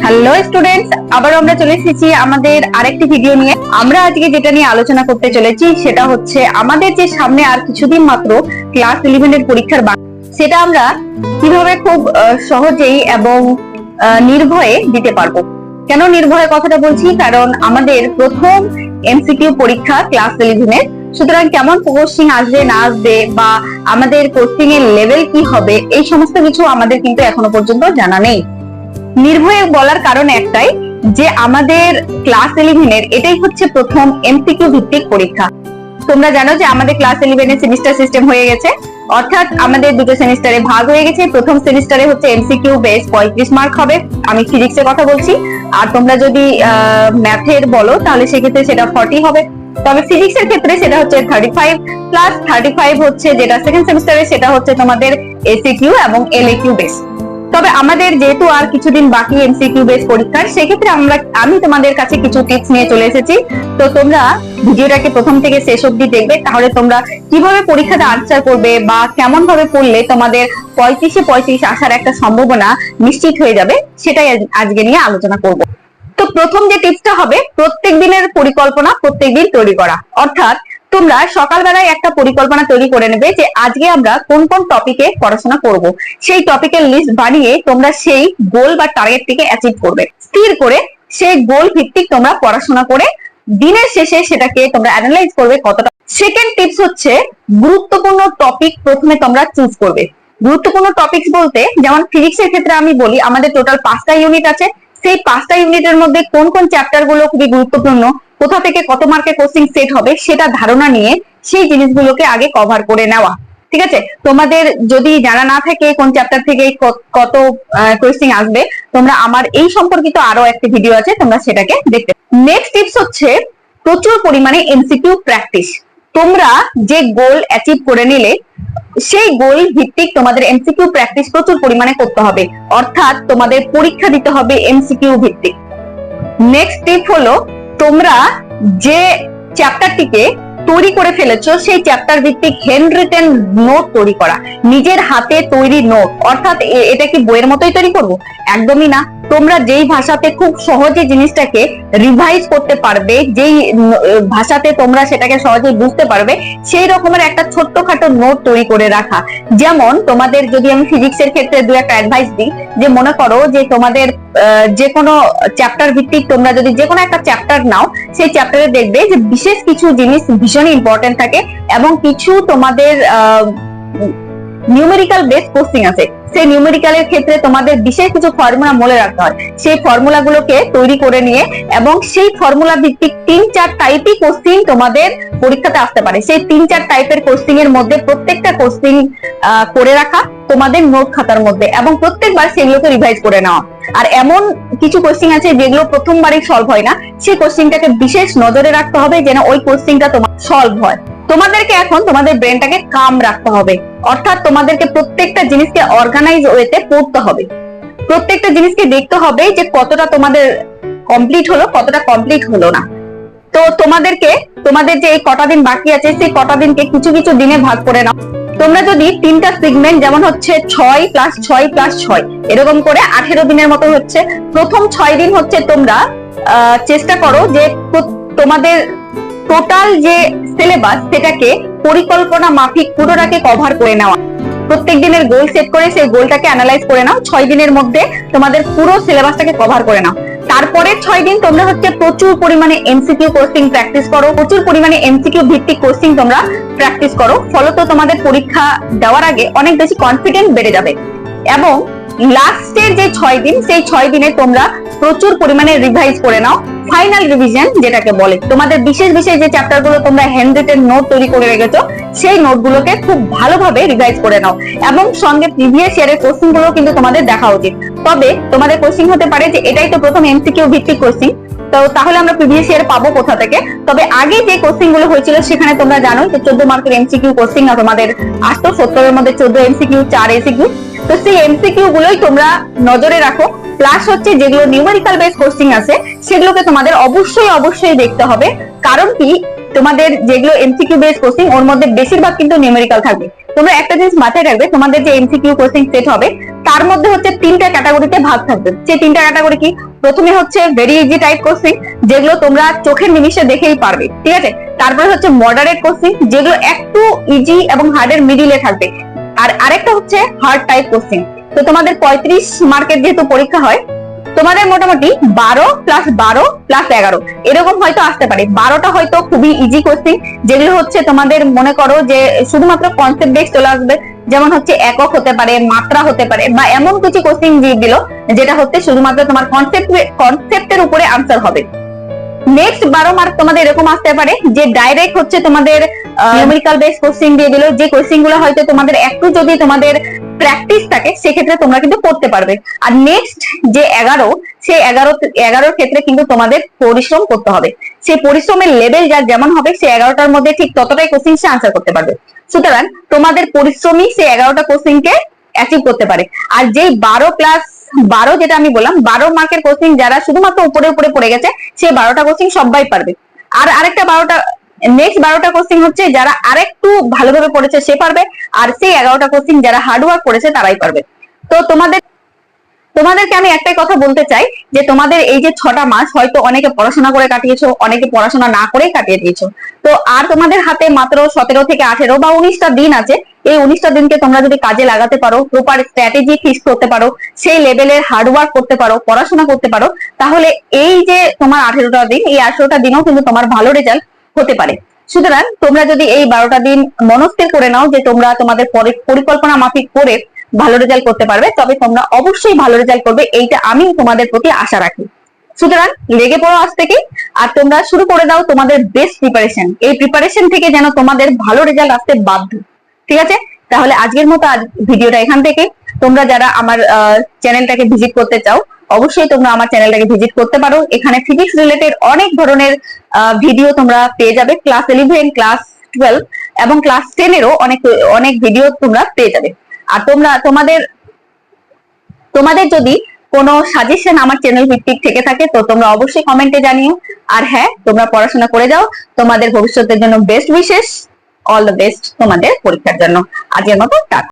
Hello students, আবার আমরা চলে এসেছি আমাদের আরেকটি ভিডিও নিয়ে। আমরা আজকে যেটা নিয়ে আলোচনা করতে চলেছি সেটা হচ্ছে আমাদের যে সামনে আর কিছুদিন মাত্র ক্লাস 11 এর পরীক্ষার বাকি, সেটা আমরা কিভাবে খুব সহজেই এবং নির্ভয়ে দিতে পারবো। কেন নির্ভয়ে কথাটা বলছি? কারণ আমাদের প্রথম এমসিকিউ পরীক্ষা ক্লাস 11 এর, সুতরাং কেমন কোশ্চিন আসবে না আসবে বা আমাদের কোশ্চিং এর লেভেল কি হবে, এই সমস্ত কিছু আমাদের কিন্তু এখনো পর্যন্ত জানা নেই। নির্ভয়ে বলার কারণ একটাই, যে আমাদের ক্লাস 11 এর এটাই হচ্ছে প্রথম এমসিকিউ ভিত্তিক পরীক্ষা। তোমরা জানো যে আমাদের ক্লাস 11 এর সেমিস্টার সিস্টেম হয়ে গেছে, অর্থাৎ আমাদের দুটো সেমিস্টারে ভাগ হয়ে গেছে। প্রথম সেমিস্টারে হচ্ছে এমসিকিউ বেস 35 মার্ক হবে, আমি ফিজিক্সের কথা বলছি। আর তোমরা যদি ম্যাথের বলো তাহলে সেক্ষেত্রে সেটা 40 হবে। তবে ফিজিক্সের ক্ষেত্রে সেটা হচ্ছে 35 প্লাস 35 হচ্ছে যেটা সেকেন্ড সেমিস্টারে, সেটা হচ্ছে তোমাদের এসিকিউ এবং এলএকিউ বেস। তবে আমাদের যেহেতু আর কিছুদিন বাকি এমসিকিউ বেস পরীক্ষার, সেক্ষেত্রে আমি তোমাদের কাছে কিছু টিপস নিয়ে চলে এসেছি। তো তোমরা ভিডিওটাকে প্রথম থেকে শেষ অবধি দেখবে, তাহলে তোমরা কিভাবে পরীক্ষাতে আনসার করবে বা কেমন ভাবে পড়লে তোমাদের 35-এ আসার একটা সম্ভাবনা নিশ্চিত হয়ে যাবে, সেটাই আজকে নিয়ে আলোচনা করব। তো প্রথম যে টিপসটা হবে, প্রত্যেক দিনের পরিকল্পনা প্রত্যেকদিন তৈরি করা। অর্থাৎ তোমরা সকালবেলায় একটা পরিকল্পনা তৈরি করে নেবে যে আজকে আমরা কোন কোন টপিকে পড়াশোনা করব। সেই টপিকের লিস্ট বানিয়ে তোমরা সেই গোল বা টার্গেটটিকে অ্যাচিভ করবে। স্থির করে সেই গোল ভিত্তিক তোমরা পড়াশোনা করে দিনের শেষে সেটাকে তোমরা অ্যানালাইজ করবে কতটা। সেকেন্ড টিপস হচ্ছে গুরুত্বপূর্ণ টপিক প্রথমে তোমরা চুজ করবে। গুরুত্বপূর্ণ টপিকস বলতে, যেমন ফিজিক্সের ক্ষেত্রে আমি বলি, আমাদের টোটাল 5টা ইউনিট আছে। সেই 5টা ইউনিটের মধ্যে কোন কোন চ্যাপ্টার গুলো খুবই গুরুত্বপূর্ণ, কোথা থেকে কত মার্কের কোশ্চিন সেট হবে, সেটা ধারণা নিয়ে সেই জিনিসগুলোকে আগে কভার করে নেওয়া। ঠিক আছে? তোমাদের যদি জানা না থাকে কোন চ্যাপ্টার থেকে কত কোশ্চিন আসবে, তোমরা আমার এই সম্পর্কিত আরো একটি ভিডিও আছে, তোমরা সেটাকে দেখতে। নেক্সট টিপস হচ্ছে প্রচুর পরিমাণে এমসিকিউ প্র্যাকটিস। তোমরা যে গোল অ্যাচিভ করে নিলে সেই গোল ভিত্তিক তোমাদের এমসিকিউ প্র্যাকটিস প্রচুর পরিমাণে করতে হবে, অর্থাৎ তোমাদের পরীক্ষা দিতে হবে এমসিকিউ ভিত্তিক। নেক্সট টিপ হলো, তোমরা যে চ্যাপ্টারটিকে তৈরি করে ফেলেছো সেই চ্যাপ্টার ভিত্তিক হ্যান্ড রিটেন নোট তৈরি করা, নিজের হাতে তৈরি নোট। অর্থাৎ এটা কি বইয়ের মতোই তৈরি করবো? একদমই না। তোমরা যেই ভাষাতে খুব সহজে জিনিসটাকে রিভাইজ করতে পারবে, যেই ভাষাতে তোমরা সেটাকে সহজে বুঝতে পারবে, সেই রকমের একটা ছোট্টখাটো নোট তৈরি করে রাখা। যেমন তোমাদের যদি আমি ফিজিক্সের ক্ষেত্রে দু একটা অ্যাডভাইস দিই, যে মনে করো যে তোমাদের যে কোনো চ্যাপ্টার ভিত্তিক তোমরা যদি যে কোনো একটা চ্যাপ্টার নাও, সেই চ্যাপ্টারে দেখবে যে বিশেষ কিছু জিনিস ভীষণই ইম্পর্টেন্ট থাকে এবং কিছু তোমাদের নিউমেরিক্যাল বেস কোশ্চিন আছে। সেই নিউমেরিক্যালের ক্ষেত্রে তোমাদের বিশেষ কিছু ফর্মুলা মনে রাখতে হয়। সেই ফর্মুলা গুলোকে তৈরি করে নিয়ে এবং সেই ফর্মুলা ভিত্তিক 3-4 টাইপই কোশ্চিন তোমাদের পরীক্ষাতে আসতে পারে। সেই 3-4 টাইপের কোশ্চিন এর মধ্যে প্রত্যেকটা কোশ্চিন করে রাখা তোমাদের নোট খাতার মধ্যে এবং প্রত্যেকবার সেগুলোকে রিভাইজ করে নেওয়া। আর এমন কিছু কোশ্চিন আছে যেগুলো প্রথমবারই সলভ হয় না, সেই কোশ্চিনটাকে বিশেষ নজরে রাখতে হবে যেন ওই কোশ্চিনটা তোমার সলভ হয়। তোমাদেরকে এখন তোমাদের ব্রেনটাকে কাম রাখতে হবে, অর্থাৎ তোমাদেরকে প্রত্যেকটা জিনিসকে অর্গানাইজ ওয়েতে পড়তে হবে। প্রত্যেকটা জিনিসকে দেখতে হবে যে কতটা তোমাদের কমপ্লিট হলো, কতটা কমপ্লিট হলো না। তো তোমাদের যে এই কটা দিন বাকি আছে, সেই কটা দিনকে কিছু কিছু দিনে ভাগ করে নাও। তোমরা যদি 3টা সেগমেন্ট, যেমন হচ্ছে 6+6+6 এরকম করে 18 দিনের মতো হচ্ছে, প্রথম 6 দিন হচ্ছে তোমরা চেষ্টা করো যে তোমাদের টোটাল যে সিলেবাস সেটাকে পরিকল্পনা মাফিক পুরোটাকে কভার করে নেওয়া। প্রত্যেক দিনের গোল সেট করে সেই গোলটাকে অ্যানালাইজ করে নাও। 6 দিনের মধ্যে তোমাদের পুরো সিলেবাসটাকে কভার করে নাও। তারপরে 6 দিন তোমরা হচ্ছে প্রচুর পরিমাণে এমসিকিউ কোশ্চিন প্র্যাকটিস করো, প্রচুর পরিমাণে এমসিকিউ ভিত্তিক কোশ্চিন তোমরা প্র্যাকটিস করো। ফলত তোমাদের পরীক্ষা দেওয়ার আগে অনেক বেশি কনফিডেন্স বেড়ে যাবে। এবং লাস্টের যে 6 দিন, সেই 6 দিনে তোমরা প্রচুর পরিমাণে রিভাইজ করে নাও। ফাইনাল রিভিশন যেটাকে বলে, তোমাদের বিশেষ বিশেষ যে চ্যাপ্টার গুলো তোমরা হ্যান্ড রিটেন নোট তৈরি করে রেখেছো, সেই নোটগুলোকে খুব ভালোভাবে রিভাইজ করে নাও এবং সঙ্গে প্রিভিয়াস ইয়ারের কোশ্চিন গুলো কিন্তু তোমাদের দেখা উচিত। তবে তোমাদের কোশ্চিন হতে পারে যে এটাই তো প্রথম এমসিকিউ ভিত্তিক কোশ্চিন, তো তাহলে আমরা প্রিভিয়াস ইয়ার পাবো কোথা থেকে? তবে আগে যে কোশ্চিন গুলো হয়েছিল সেখানে তোমরা জানো যে 14 মার্কের এমসিকিউ কোশ্চিন তোমাদের আসতো, 70-এর মধ্যে 14 এমসিকিউ, 4 এসিকিউ। তো সেই এমসিকিউ গুলোই তোমরা নজরে রাখো। প্লাস হচ্ছে যেগুলো নিউমেরিক্যাল বেস কোশ্চিন আছে সেগুলোকে তোমাদের অবশ্যই দেখতে হবে। কারণ কি, তোমাদের যেগুলো এমসিকিউ বেস কোশ্চিন ওর মধ্যে বেশিরভাগ কিন্তু নিউমেরিক্যাল থাকবে। তোমরা একটা জিনিস মাথায় রাখবে, তোমাদের যে এমসিকিউ কোশ্চেন সেট হবে তার মধ্যে হচ্ছে 3টা ক্যাটাগরিতে ভাগ থাকবে। যে 3টা ক্যাটাগরি কি? প্রথমে হচ্ছে ভেরি ইজি টাইপ কোশ্চেন, যেগুলো তোমরা চোখের নিমিষে দেখেই পারবে, ঠিক আছে। তারপরে হচ্ছে মডারেট কোশ্চেন, যেগুলো একটু ইজি এবং হার্ডের মিডিলে থাকবে। আর আরেকটা হচ্ছে হার্ড টাইপ কোশ্চেন। তো তোমাদের 35 মার্কের যেহেতু পরীক্ষা হয়, তোমাদের মোটামুটি 12+12+11 এরকম হয়তো আসতে পারে। 12টা হয়তো খুবই ইজি কোশ্চেন, যেগুলো হচ্ছে তোমাদের মনে করো যে শুধুমাত্র কনসেপ্ট বেস চলে আসবে, যেমন হচ্ছে একক হতে পারে, মাত্রা হতে পারে, বা এমন কিছু কোশ্চেন দিয়ে দিল যেটা হচ্ছে শুধুমাত্র তোমার কনসেপ্টের উপরে আনসার হবে। নেক্সট 12 মার্ক তোমাদের এরকম আসতে পারে যে ডাইরেক্ট হচ্ছে তোমাদের নিউমেরিক্যাল বেস কোশ্চেন দিয়ে দিল, যে কোশ্চেন গুলো হয়তো তোমাদের একটু যদি তোমাদের প্র্যাকটিস থাকে সেক্ষেত্রে তোমরা কিন্তু করতে পারবে। আর নেক্সট যে 11, সেই 11 ক্ষেত্রে কিন্তু তোমাদের পরিশ্রম করতে হবে। সেই পরিশ্রমের লেভেল যা যেমন হবে, সেই 11টার মধ্যে ঠিক ততটাই কোশ্চেন সে আনসার করতে পারবে। সুতরাং তোমাদের পরিশ্রমই সেই 11টা কোশ্চেনকে অ্যাচিভ করতে পারে। আর যেই 12+12 যেটা আমি বললাম, 12 মার্কের কোশ্চেন যারা শুধুমাত্র উপরে উপরে পড়ে গেছে, সেই 12টা কোশ্চেন সবাই পারবে। আর আরেকটা 12টা, নেক্সট 12টা কোশ্চেন হচ্ছে যারা আরেকটু ভালোভাবে পড়েছে সে পারবে। আর সেই 11টা কোশ্চেন যারা হার্ড ওয়ার্ক করেছে তারাই পারবে। তো তোমাদেরকে আমি একটাই কথা বলতে চাই যে তোমাদের এই যে 6টা মাস হয়তো অনেকে পড়াশোনা করে কাটিয়েছো, অনেকে পড়াশোনা না করেই কাটিয়ে দিয়েছো। তো আর তোমাদের হাতে মাত্র 17 থেকে 18 বা 19টা দিন আছে। এই 19টা দিনকে তোমরা যদি কাজে লাগাতে পারো, প্রপার স্ট্র্যাটেজি ফিক্স করতে পারো, সেই লেভেলের হার্ড ওয়ার্ক করতে পারো, পড়াশোনা করতে পারো, তাহলে এই যে তোমার 18টা দিন, এই 18টা দিনও কিন্তু তোমার ভালো রেজাল্ট হতে পারে। সুতরাং তোমরা যদি এই 12টা দিন মনস্থির করে নাও যে তোমরা তোমাদের পরিকল্পনা মাফিক করে ভালো রেজাল্ট করতে পারবে, তবে তোমরা অবশ্যই ভালো রেজাল্ট করবে, এইটা আমি তোমাদের প্রতি আশা রাখি। সুতরাং লেগে পড়ো আজ থেকে, আর তোমরা শুরু করে দাও তোমাদের বেস্ট প্রিপারেশন। এই প্রিপারেশন থেকে যেন তোমাদের ভালো রেজাল্ট আসতে বাধ্য, ঠিক আছে। তাহলে আজকের মতো ভিডিওটা এখান থেকে। তোমরা যারা আমার চ্যানেলটাকে ভিজিট করতে চাও, অবশ্যই তোমরা আমার চ্যানেলটাকে ভিজিট করতে পারো। এখানে ফিজিক্স রিলেটেড অনেক ধরনের ভিডিও তোমরা পেয়ে যাবে, ক্লাস 11, ক্লাস 12 এবং ক্লাস 10 এরও অনেক অনেক ভিডিও তোমরা পেয়ে যাবে। আর তোমাদের যদি কোনো সাজেশন আমার চ্যানেল ভিত্তিক থেকে থাকে তো তোমরা অবশ্যই কমেন্টে জানিও। আর হ্যাঁ, তোমরা পড়াশোনা করে যাও, তোমাদের ভবিষ্যতের জন্য best wishes, all the best তোমাদের পরীক্ষার জন্য। আজকের মতো টাটা।